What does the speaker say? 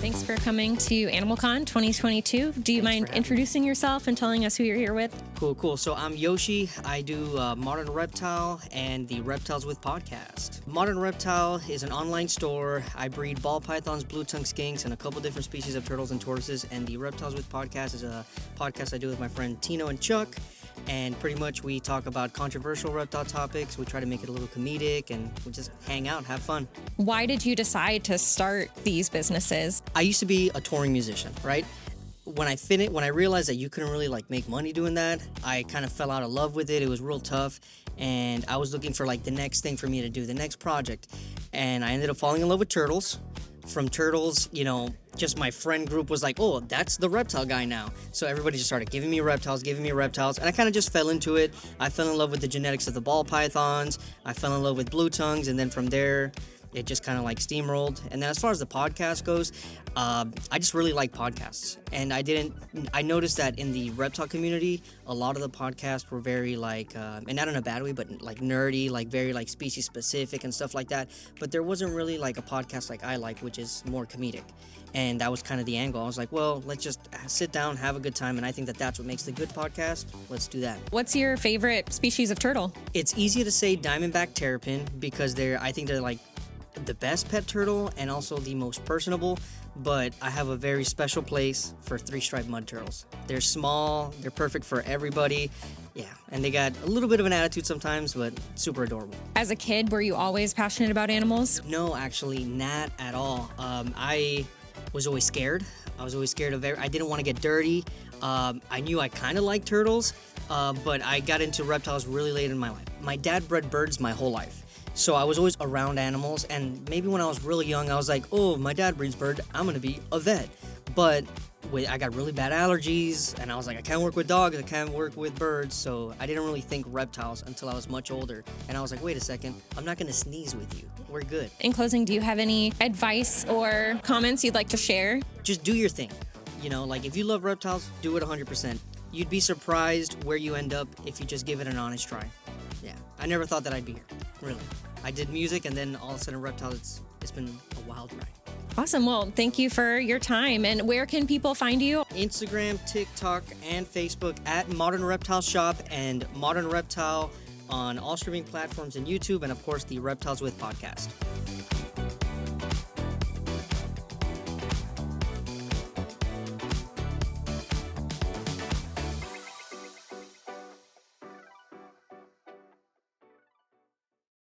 Thanks for coming to AnimalCon 2022. Do you mind introducing yourself and telling us who you're here with? Cool. So I'm Yoshii. I do Modern Reptile and the Reptiles With Podcast. Modern Reptile is an online store. I breed ball pythons, blue-tongued skinks, and a couple different species of turtles and tortoises. And the Reptiles With Podcast is a podcast I do with my friend Tino and Chuck. And pretty much we talk about controversial reptile topics. We try to make it a little comedic, and we just hang out, have fun. Why did you decide to start these businesses? I used to be a touring musician, right? When I realized that you couldn't really make money doing that, I kind of fell out of love with it. It was real tough, and I was looking for the next thing for me to do, the next project. And I ended up falling in love with turtles. From turtles, just my friend group was like, oh, that's the reptile guy now. So everybody just started giving me reptiles, and I kind of just fell into it. I fell in love with the genetics of the ball pythons. I fell in love with blue tongues, and then from there, it just kind of steamrolled. And then as far as the podcast goes, I just really like podcasts. And I noticed that in the reptile community, a lot of the podcasts were very and not in a bad way, but nerdy, very species specific and stuff like that. But there wasn't really a podcast like I like, which is more comedic. And that was kind of the angle. I was like, well, let's just sit down, have a good time. And I think that that's what makes the good podcast. Let's do that. What's your favorite species of turtle? It's easy to say Diamondback terrapin because I think they're the best pet turtle and also the most personable, but I have a very special place for three-striped mud turtles. They're small, they're perfect for everybody, and they got a little bit of an attitude sometimes, but super adorable. As a kid, were you always passionate about animals? No, actually, not at all. I was always scared. I was always scared of I didn't want to get dirty. I knew I kind of liked turtles, but I got into reptiles really late in my life. My dad bred birds my whole life. So I was always around animals, and maybe when I was really young, I was like, oh, my dad breeds bird, I'm going to be a vet. But I got really bad allergies, and I was like, I can't work with dogs, I can't work with birds, so I didn't really think reptiles until I was much older. And I was like, wait a second, I'm not going to sneeze with you. We're good. In closing, do you have any advice or comments you'd like to share? Just do your thing. If you love reptiles, do it 100%. You'd be surprised where you end up if you just give it an honest try. Yeah, I never thought that I'd be here, really. I did music, and then all of a sudden reptiles, it's been a wild ride. Awesome. Well, thank you for your time. And where can people find you? Instagram, TikTok, and Facebook at Modern Reptile Shop and Modern Reptile on all streaming platforms and YouTube, and of course the Reptiles With Podcast.